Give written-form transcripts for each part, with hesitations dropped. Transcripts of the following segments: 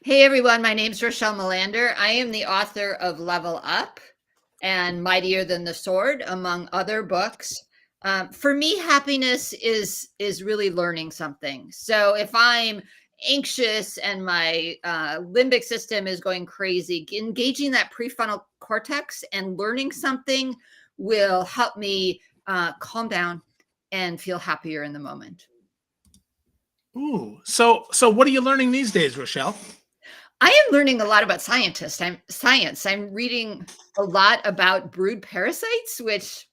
Hey everyone, my name's Rochelle Melander. I am the author of Level Up and Mightier Than the Sword, among other books. For me, happiness is really learning something. So if I'm anxious and my limbic system is going crazy, engaging that prefrontal cortex and learning something will help me calm down and feel happier in the moment. Ooh, so what are you learning these days, Rochelle? I am learning a lot about science. I'm reading a lot about brood parasites, which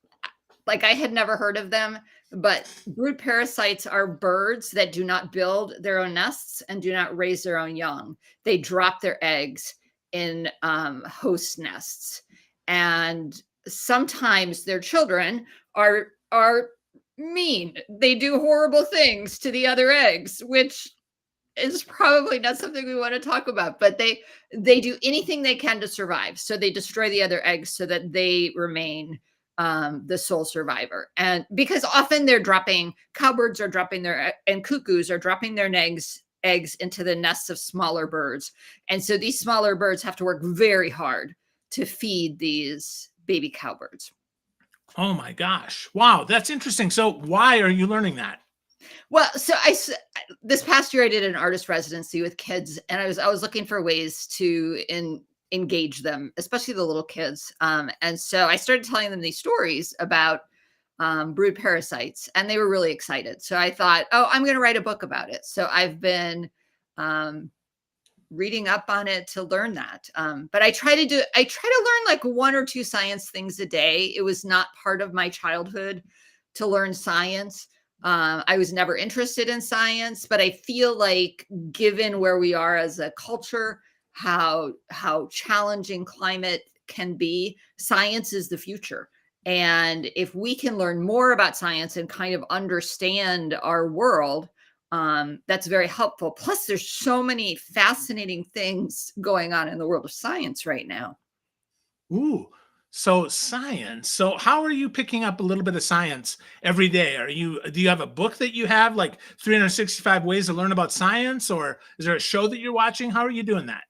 like I had never heard of them, but brood parasites are birds that do not build their own nests and do not raise their own young. They drop their eggs in host nests, and sometimes their children are mean. They do horrible things to the other eggs, which is probably not something we want to talk about, but they do anything they can to survive. So they destroy the other eggs so that they remain the sole survivor. And because often they're dropping cowbirds are dropping their and cuckoos are dropping their eggs into the nests of smaller birds. And so these smaller birds have to work very hard to feed these baby cowbirds. Oh my gosh. Wow, that's interesting. So why are you learning that? Well, so this past year I did an artist residency with kids, and I was looking for ways to engage them, especially the little kids. And so I started telling them these stories about brood parasites, and they were really excited. So I thought, oh, I'm going to write a book about it. So I've been um, reading up on it to learn that. But I try to learn like one or two science things a day. It was not part of my childhood to learn science. I was never interested in science, but I feel like given where we are as a culture, how challenging climate can be, science is the future. And if we can learn more about science and kind of understand our world, that's very helpful. Plus, there's so many fascinating things going on in the world of science right now. Ooh, so science. So how are you picking up a little bit of science every day? Do you have a book that you have like 365 ways to learn about science, or is there a show that you're watching? How are you doing that?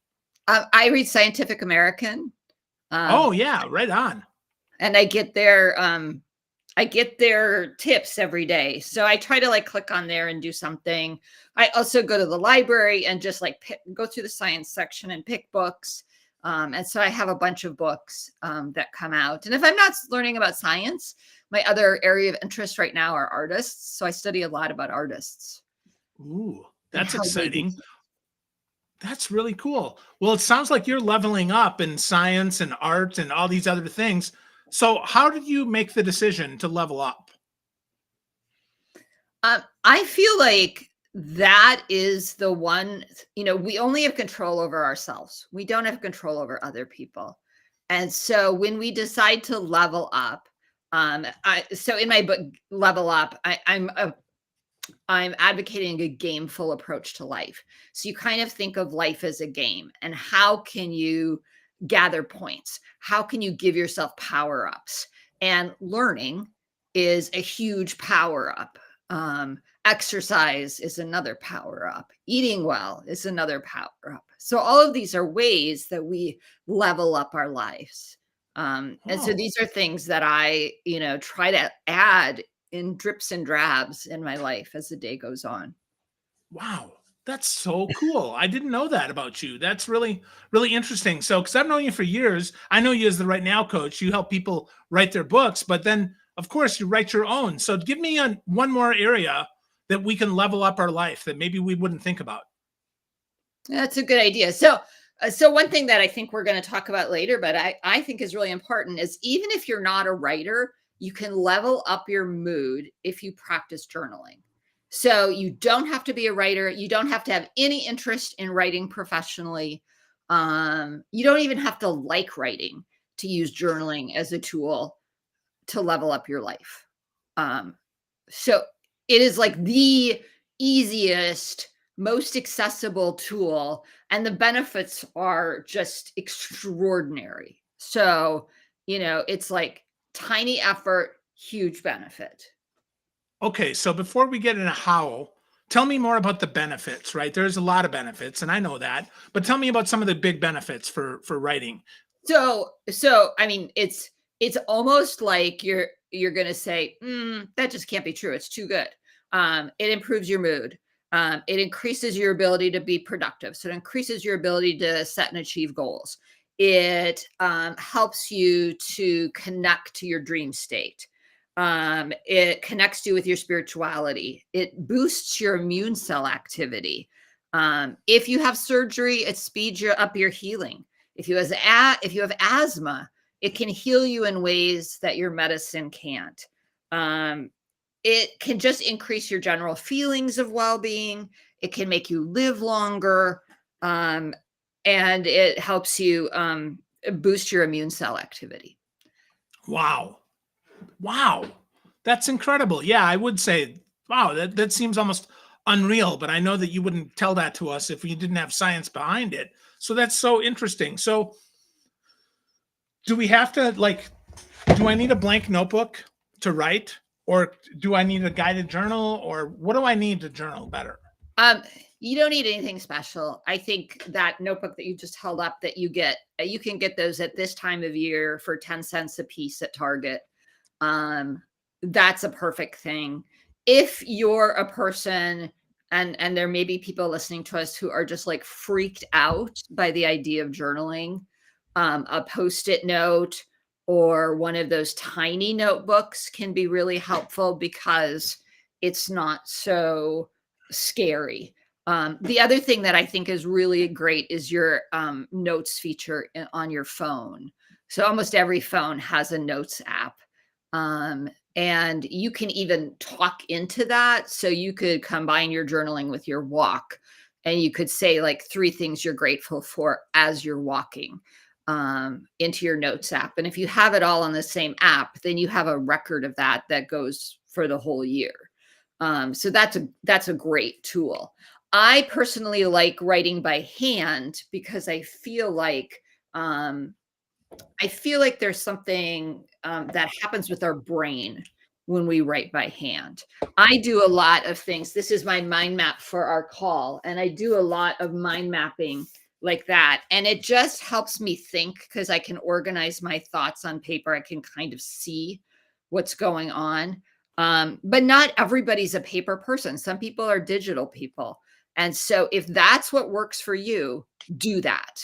I read Scientific American, um, Oh yeah, right on. and I get their tips every day. So I try to like click on there and do something. I also go to the library and just like go through the science section and pick books. And so I have a bunch of books that come out. And if I'm not learning about science, my other area of interest right now are artists. So I study a lot about artists Ooh, and that's how they do. exciting. That's really cool. Well, it sounds like you're leveling up in science and art and all these other things. So, how did you make the decision to level up? I feel like that is the one, we only have control over ourselves. We don't have control over other people. And so when we decide to level up, so in my book, Level Up, I'm advocating a gameful approach to life. So you kind of think of life as a game and how can you gather points? How can you give yourself power ups? And learning is a huge power up. Exercise is another power up. Eating well is another power up. So all of these are ways that we level up our lives. And so Oh, these are things that I, try to add in drips and drabs in my life as the day goes on. wow. That's so cool. I didn't know that about you. That's really, really interesting. So, because I've known you for years, I know you as the Right Now coach. You help people write their books, but then, of course, you write your own. So, give me one more area that we can level up our life that maybe we wouldn't think about. That's a good idea. So one thing that I think we're going to talk about later, but I think is really important is even if you're not a writer, you can level up your mood if you practice journaling. So you don't have to be a writer. You don't have to have any interest in writing professionally. You don't even have to like writing to use journaling as a tool to level up your life. Um, so it is like the easiest, most accessible tool, and the benefits are just extraordinary. So, it's like tiny effort, huge benefit. Okay, so before we get into how tell me more about the benefits, right? There's a lot of benefits, and I know that, but tell me about some of the big benefits for writing. So I mean, it's almost like you're gonna say, that just can't be true. It's too good. It improves your mood. It increases your ability to be productive. So it increases your ability to set and achieve goals. It helps you to connect to your dream state. It connects you with your spirituality. It boosts your immune cell activity. If you have surgery, it speeds up your healing. If you have asthma, it can heal you in ways that your medicine can't. Um, it can just increase your general feelings of well-being. It can make you live longer, um, and it helps you boost your immune cell activity. Wow. Wow. That's incredible. Yeah, I would say, wow, that seems almost unreal, but I know that you wouldn't tell that to us if you didn't have science behind it. So that's so interesting. So do we have to like, do I need a blank notebook to write? Or do I need a guided journal? Or what do I need to journal better? Um, you don't need anything special. I think that notebook that you just held up that you can get those at this time of year for 10 cents a piece at Target. Um, that's a perfect thing. If you're a person, and there may be people listening to us who are just like freaked out by the idea of journaling, a post-it note or one of those tiny notebooks can be really helpful because it's not so scary. The other thing that I think is really great is your notes feature on your phone. So almost every phone has a notes app. And you can even talk into that. So you could combine your journaling with your walk, and you could say like 3 things you're grateful for as you're walking into your notes app. And if you have it all on the same app, then you have a record of that goes for the whole year. So that's a great tool. I personally like writing by hand because I feel like there's something that happens with our brain when we write by hand. I do a lot of things. This is my mind map for our call, and I do a lot of mind mapping like that. And it just helps me think because I can organize my thoughts on paper. I can kind of see what's going on. But not everybody's a paper person. Some people are digital people. And so if that's what works for you, do that.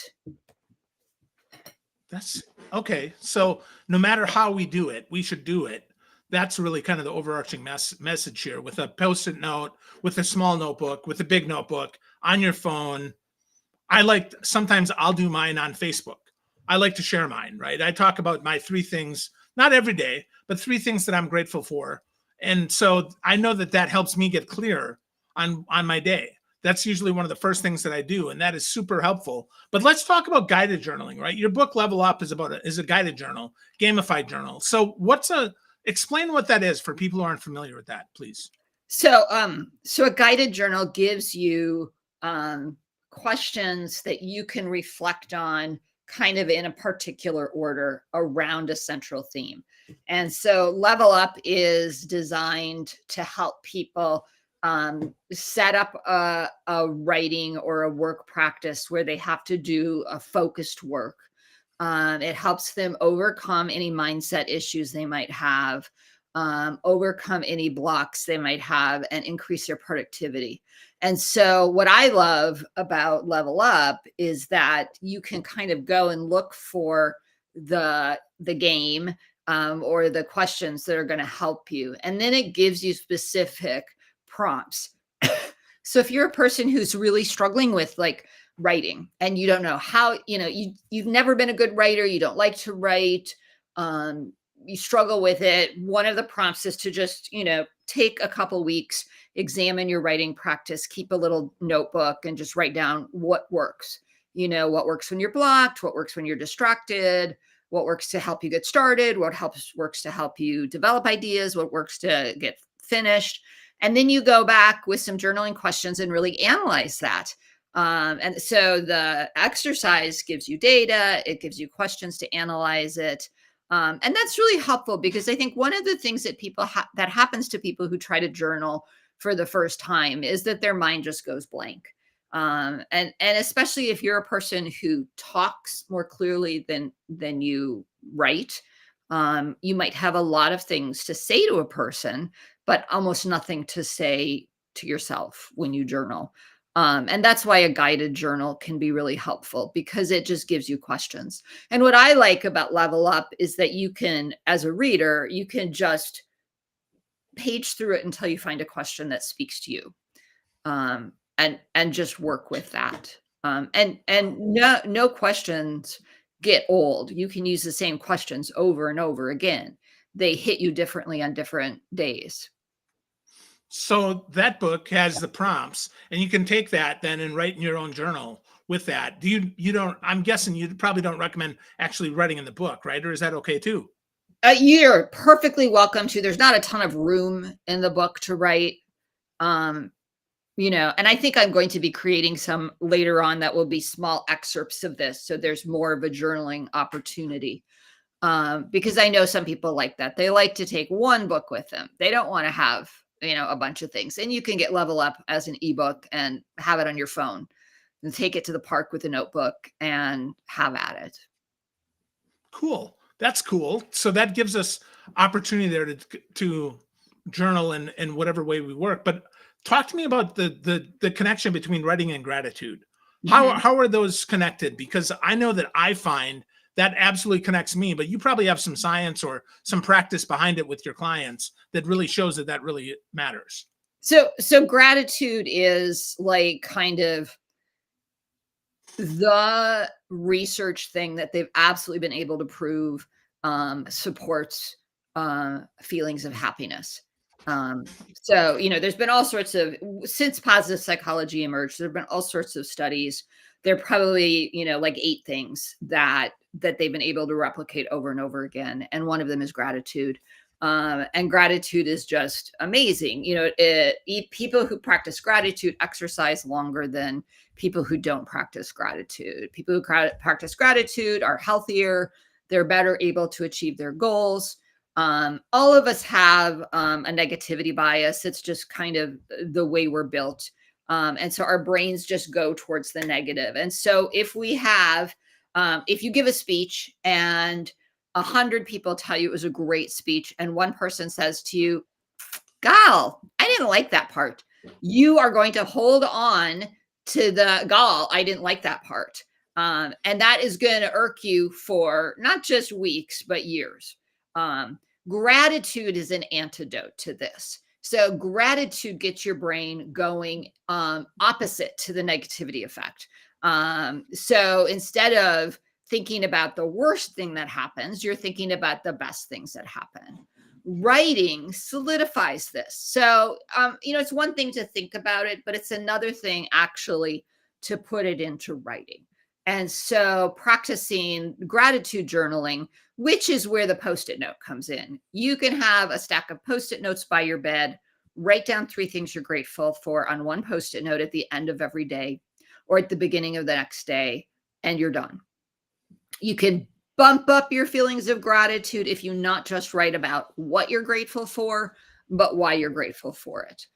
That's okay. So no matter how we do it, we should do it. That's really kind of the overarching message here with a post-it note, with a small notebook, with a big notebook on your phone. I like sometimes I'll do mine on Facebook. I like to share mine, right? I talk about my 3 things, not every day, but 3 things that I'm grateful for. And so I know that that helps me get clear on my day. That's usually one of the first things that I do, and that is super helpful. But let's talk about guided journaling, right? Your book Level Up is a guided journal, gamified journal. So explain what that is for people who aren't familiar with that, please. So a guided journal gives you questions that you can reflect on kind of in a particular order around a central theme. And so Level Up is designed to help people set up a writing or a work practice where they have to do a focused work. It helps them overcome any mindset issues they might have, overcome any blocks they might have, and increase their productivity. And so, what I love about Level Up is that you can kind of go and look for the game or the questions that are going to help you, and then it gives you specific prompts. So, if you're a person who's really struggling with like writing and you don't know how, you've never been a good writer, you don't like to write, you struggle with it, one of the prompts is to just, take a couple weeks, examine your writing practice, keep a little notebook and just write down what works. What works when you're blocked, what works when you're distracted, what works to help you get started, works to help you develop ideas, what works to get finished. And then you go back with some journaling questions and really analyze that. And so the exercise gives you data, it gives you questions to analyze it. And that's really helpful because I think one of the things that that happens to people who try to journal for the first time is that their mind just goes blank. And especially if you're a person who talks more clearly than you write, you might have a lot of things to say to a person, but almost nothing to say to yourself when you journal. And that's why a guided journal can be really helpful, because it just gives you questions. And what I like about Level Up is that you can, as a reader, you can just page through it until you find a question that speaks to you, and just work with that. And no questions get old. You can use the same questions over and over again. They hit you differently on different days. So that book has the prompts, and you can take that then and write in your own journal with that. Do you don't, I'm guessing you probably don't recommend actually writing in the book, right? Or is that okay too? You're perfectly welcome to. There's not a ton of room in the book to write. Um, and I think I'm going to be creating some later on that will be small excerpts of this. So there's more of a journaling opportunity. Because I know some people like that. They like to take one book with them. They don't want to have, a bunch of things. And you can get Level Up as an ebook and have it on your phone and take it to the park with a notebook and have at it. Cool. That's cool. So that gives us opportunity there to journal in whatever way we work. But talk to me about the connection between writing and gratitude. Mhm. How are those connected? Because I know that I find that absolutely connects me, but you probably have some science or some practice behind it with your clients that really shows that that really matters. So gratitude is like kind of the research thing that they've absolutely been able to prove supports feelings of happiness. So, there's been all sorts of, since positive psychology emerged, there have been all sorts of studies. There are probably, like 8 things that they've been able to replicate over and over again. And one of them is gratitude. And gratitude is just amazing. People who practice gratitude exercise longer than people who don't practice gratitude. People who practice gratitude are healthier. They're better able to achieve their goals. All of us have a negativity bias. It's just kind of the way we're built. And so our brains just go towards the negative. And so if you give a speech and 100 people tell you it was a great speech, and one person says to you, "Gal, I didn't like that part," you are going to hold on to the "Gal, I didn't like that part." And that is going to irk you for not just weeks, but years. Gratitude is an antidote to this. So gratitude gets your brain going opposite to the negativity effect. So instead of thinking about the worst thing that happens, you're thinking about the best things that happen. Writing solidifies this. So, it's one thing to think about it, but it's another thing actually to put it into writing. And so practicing gratitude journaling, which is where the Post-it note comes in. You can have a stack of Post-it notes by your bed, write down 3 things you're grateful for on one Post-it note at the end of every day or at the beginning of the next day, and you're done. You can bump up your feelings of gratitude if you not just write about what you're grateful for, but why you're grateful for it.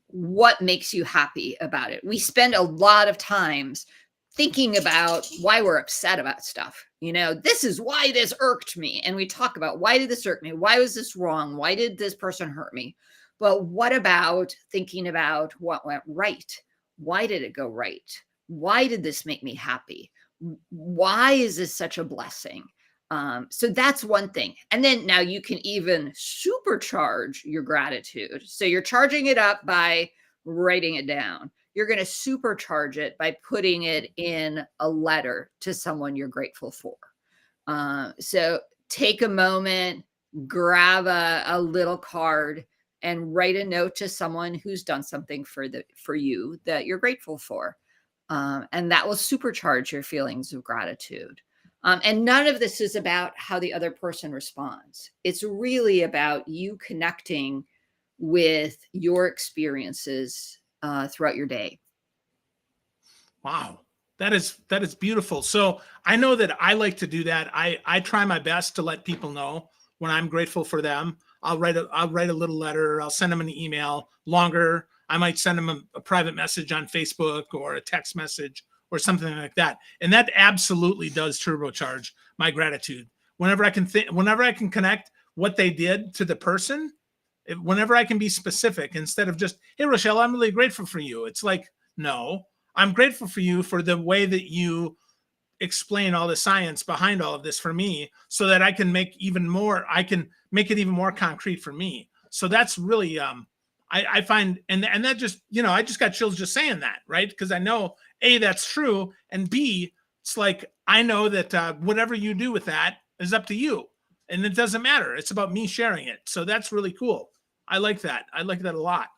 What makes you happy about it? We spend a lot of times thinking about why we're upset about stuff. This is why this irked me. And we talk about, why did this irk me? Why was this wrong? Why did this person hurt me? But what about thinking about what went right? Why did it go right? Why did this make me happy? Why is this such a blessing? So that's one thing. And then now you can even supercharge your gratitude. So you're charging it up by writing it down. You're going to supercharge it by putting it in a letter to someone you're grateful for. So take a moment, grab a little card, and write a note to someone who's done something for you that you're grateful for. And that will supercharge your feelings of gratitude. And none of this is about how the other person responds. It's really about you connecting with your experiences throughout your day. Wow. That is beautiful. So I know that I like to do that. I try my best to let people know when I'm grateful for them. I'll write a little letter. I'll send them an email longer. I might send them a private message on Facebook or a text message or something like that. And that absolutely does turbocharge my gratitude. Whenever I can connect what they did to the person, whenever I can be specific instead of just, hey, Rochelle, I'm really grateful for you. It's like, no, I'm grateful for you for the way that you explain all the science behind all of this for me so that I can make it even more concrete for me. So that's really, I find, and that just, I just got chills just saying that, right? Because I know, A, that's true. And B, it's like, I know that whatever you do with that is up to you. And it doesn't matter. It's about me sharing it. So that's really cool. I like that. I like that a lot.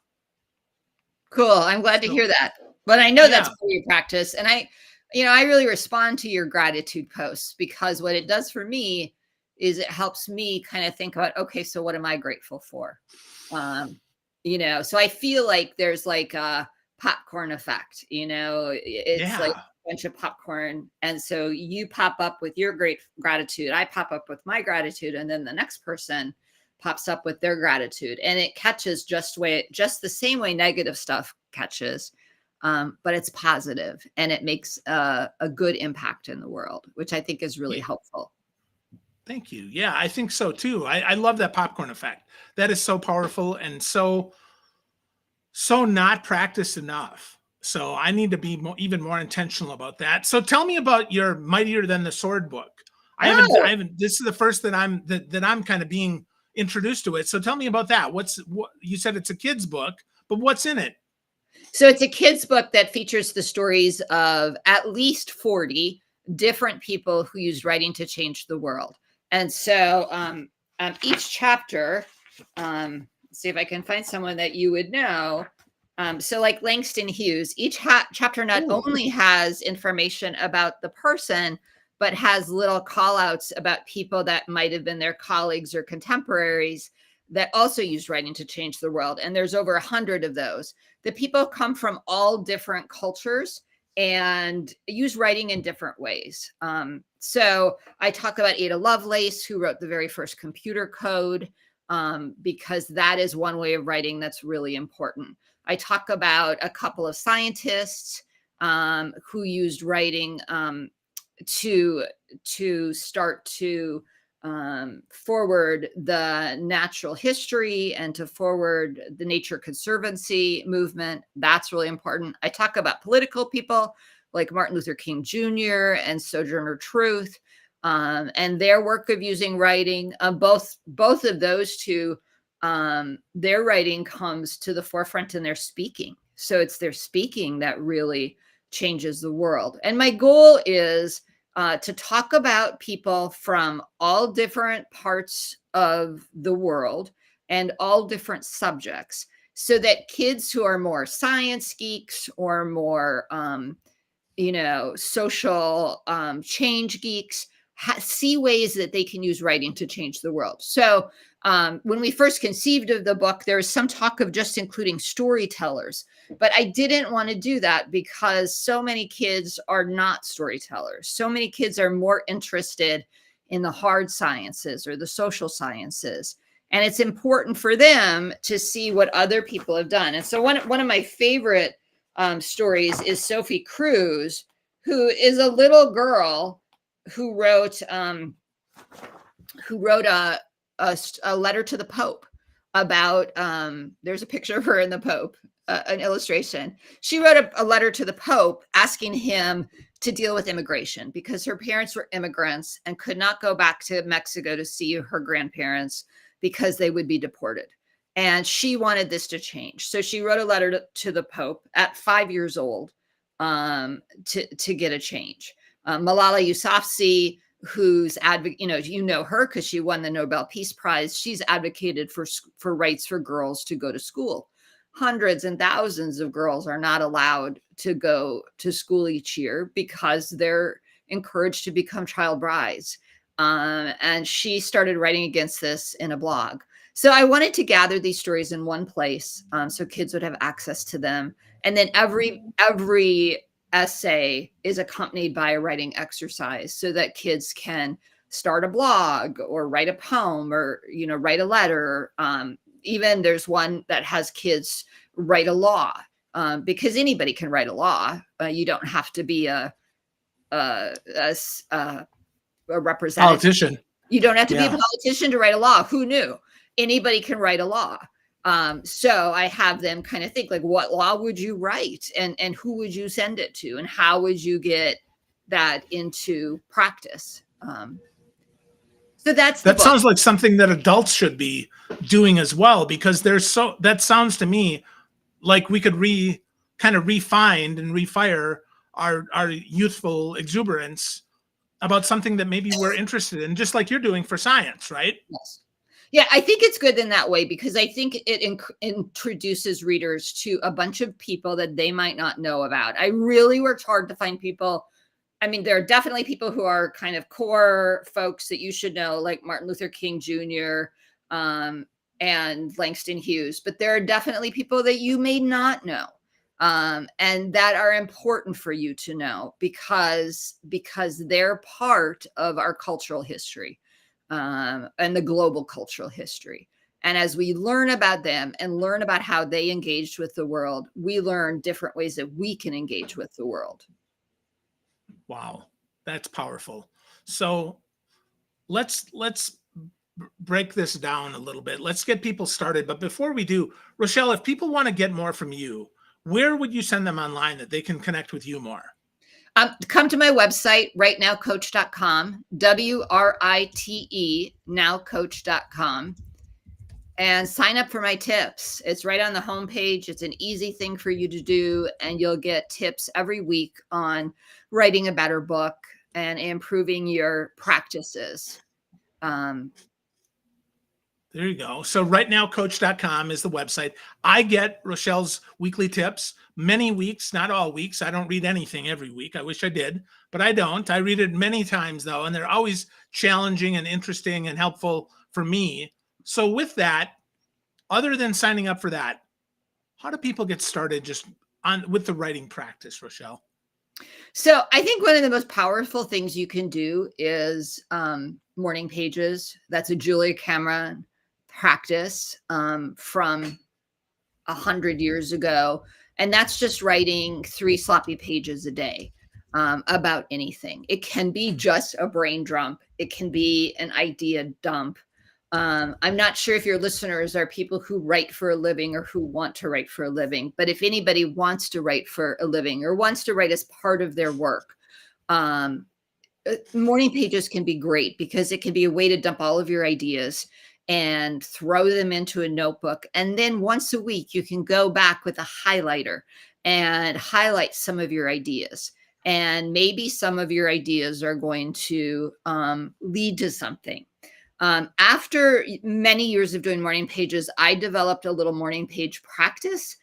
Cool. I'm glad to hear that. But I know that's part of your practice. And I really respond to your gratitude posts because what it does for me is it helps me kind of think about, okay, so what am I grateful for? So I feel like there's like a popcorn effect, it's like a bunch of popcorn. And so you pop up with your gratitude. I pop up with my gratitude. And then the next person pops up with their gratitude, and it catches just the same way negative stuff catches. But it's positive and it makes a good impact in the world, which I think is really helpful. Thank you. Yeah, I think so too. I love that popcorn effect. That is so powerful and so not practiced enough. So I need to be even more intentional about that. So tell me about your Mightier Than the Sword book. I haven't. This is the first that I'm kind of being introduced to it. So tell me about that. What you said it's a kid's book, but what's in it? So it's a kid's book that features the stories of at least 40 different people who used writing to change the world. And so each chapter, see if I can find someone that you would know. So like Langston Hughes, each chapter not only has information about the person, but has little call outs about people that might have been their colleagues or contemporaries that also used writing to change the world. And there's over 100 of those. The people come from all different cultures and use writing in different ways. So I talk about Ada Lovelace, who wrote the very first computer code, because that is one way of writing that's really important. I talk about a couple of scientists who used writing to start to forward the natural history and to forward the Nature Conservancy movement. That's really important. I talk about political people like Martin Luther King Jr. and Sojourner Truth and their work of using writing. Both of those two, their writing comes to the forefront in their speaking. So it's their speaking that really changes the world. And my goal is to talk about people from all different parts of the world and all different subjects so that kids who are more science geeks or more, social change geeks see ways that they can use writing to change the world. So when we first conceived of the book, there was some talk of just including storytellers, but I didn't want to do that because so many kids are not storytellers. So many kids are more interested in the hard sciences or the social sciences. And it's important for them to see what other people have done. And so one of my favorite stories is Sophie Cruz, who is a little girl who wrote a letter to the Pope about, there's a picture of her in the Pope, an illustration. She wrote a letter to the Pope asking him to deal with immigration because her parents were immigrants and could not go back to Mexico to see her grandparents because they would be deported. And she wanted this to change. So she wrote a letter to the Pope at 5 years old to get a change. Malala Yousafzai, who's her because she won the Nobel Peace Prize. She's advocated for rights for girls to go to school. Hundreds and thousands of girls are not allowed to go to school each year because they're encouraged to become child brides. And she started writing against this in a blog. So I wanted to gather these stories in one place so kids would have access to them. And then every essay is accompanied by a writing exercise so that kids can start a blog or write a poem or, write a letter. Even there's one that has kids write a law, because anybody can write a law. You don't have to be a, a representative. Politician. You don't have to be a Yeah. politician to write a law. Who knew? Anybody can write a law. So I have them kind of think like, what law would you write, and who would you send it to, and how would you get that into practice? So that's the That book. sounds like something that adults should be doing as well, because that sounds to me like we could kind of refine and refire our youthful exuberance about something that maybe we're interested in, just like you're doing for science, right? Yes. Yeah, I think it's good in that way, because I think it introduces readers to a bunch of people that they might not know about. I really worked hard to find people. I mean, there are definitely people who are kind of core folks that you should know, like Martin Luther King Jr. And Langston Hughes, but there are definitely people that you may not know, and that are important for you to know, because they're part of our cultural history, and the global cultural history. And as we learn about them and learn about how they engaged with the world, we learn different ways that we can engage with the world. Wow, that's powerful. So let's break this down a little bit. Let's get people started. But before we do, Rochelle, if people want to get more from you, where would you send them online that they can connect with you more? Come to my website, rightnowcoach.com, WRITE, nowcoach.com, and sign up for my tips. It's right on the homepage. It's an easy thing for you to do, and you'll get tips every week on writing a better book and improving your practices. There you go. So rightnowcoach.com is the website. I get Rochelle's weekly tips many weeks, not all weeks. I don't read anything every week. I wish I did, but I don't. I read it many times though, and they're always challenging and interesting and helpful for me. So with that, other than signing up for that, how do people get started just with the writing practice, Rochelle? So I think one of the most powerful things you can do is morning pages. That's a Julia Cameron practice from 100 years ago. And that's just writing 3 sloppy pages a day about anything. It can be just a brain dump. It can be an idea dump. I'm not sure if your listeners are people who write for a living or who want to write for a living, but if anybody wants to write for a living or wants to write as part of their work, morning pages can be great, because it can be a way to dump all of your ideas and throw them into a notebook. And then once a week, you can go back with a highlighter and highlight some of your ideas. And maybe some of your ideas are going to lead to something. After many years of doing morning pages, I developed a little morning page practice.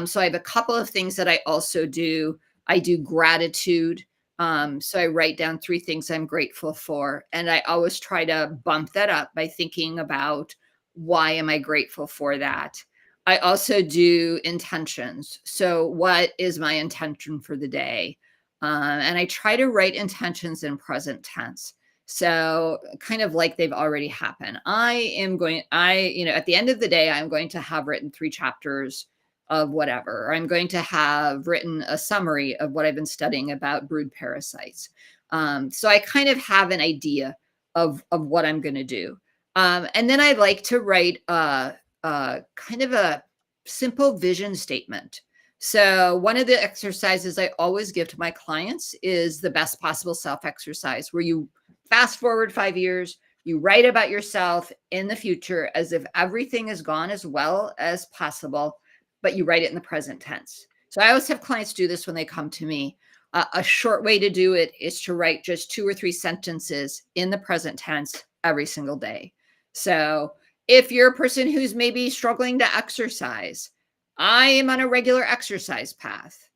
So I have a couple of things that I also do. I do gratitude. So I write down 3 things I'm grateful for. And I always try to bump that up by thinking about, why am I grateful for that? I also do intentions. So what is my intention for the day? And I try to write intentions in present tense. So kind of like they've already happened. At the end of the day, I'm going to have written 3 chapters of whatever, or I'm going to have written a summary of what I've been studying about brood parasites. So I kind of have an idea of what I'm going to do. And then I like to write kind of a simple vision statement. So one of the exercises I always give to my clients is the best possible self exercise, where you fast forward 5 years, you write about yourself in the future as if everything has gone as well as possible, but you write it in the present tense. So I always have clients do this when they come to me. A short way to do it is to write just 2 or 3 sentences in the present tense every single day. So if you're a person who's maybe struggling to exercise, I am on a regular exercise path.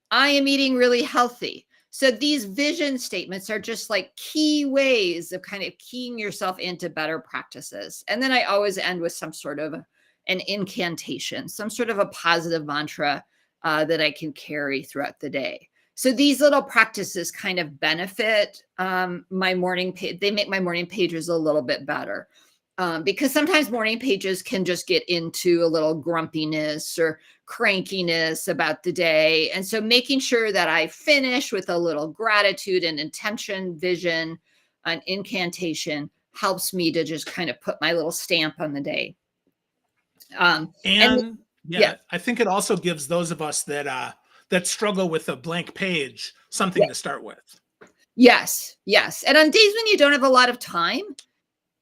I am eating really healthy. So these vision statements are just like key ways of kind of keying yourself into better practices. And then I always end with some sort of an incantation, some sort of a positive mantra that I can carry throughout the day. So these little practices kind of benefit my morning page. They make my morning pages a little bit better. Because sometimes morning pages can just get into a little grumpiness or crankiness about the day. And so making sure that I finish with a little gratitude and intention, vision, an incantation helps me to just kind of put my little stamp on the day. And And yeah, yeah, I think it also gives those of us that that struggle with a blank page yeah, something to start with. yes, yes. And on days when you don't have a lot of time,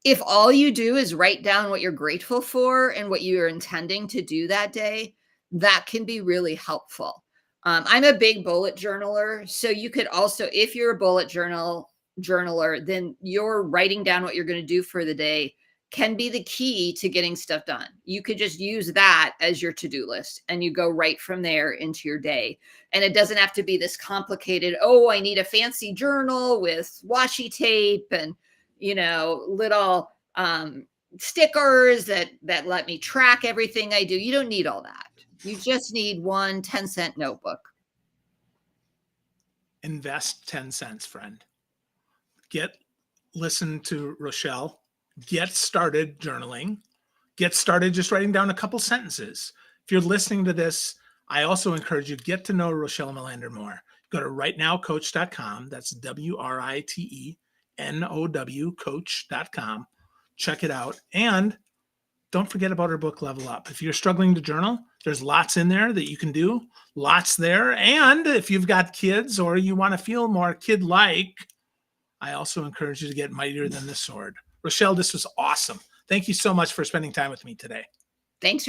if all you do is write down what you're grateful for and what you're intending to do that day, that can be really helpful. I'm a big bullet journaler, so you could also, if you're a journaler, then you're writing down what you're going to do for the day can be the key to getting stuff done. You could just use that as your to-do list and you go right from there into your day. And it doesn't have to be this complicated, oh, I need a fancy journal with washi tape and little stickers that let me track everything I do. You don't need all that. You just need one 10-cent notebook. Invest 10 cents, friend. Listen to Rochelle. Get started journaling. Get started just writing down a couple sentences. If you're listening to this, I also encourage you to get to know Rochelle Melander more. Go to rightnowcoach.com. That's WRITENOW coach.com. Check it out. And don't forget about her book, Level Up. If you're struggling to journal, there's lots in there that you can do, lots there. And if you've got kids or you want to feel more kid-like, I also encourage you to get Mightier Than the Sword. Rochelle, this was awesome. Thank you so much for spending time with me today. Thanks.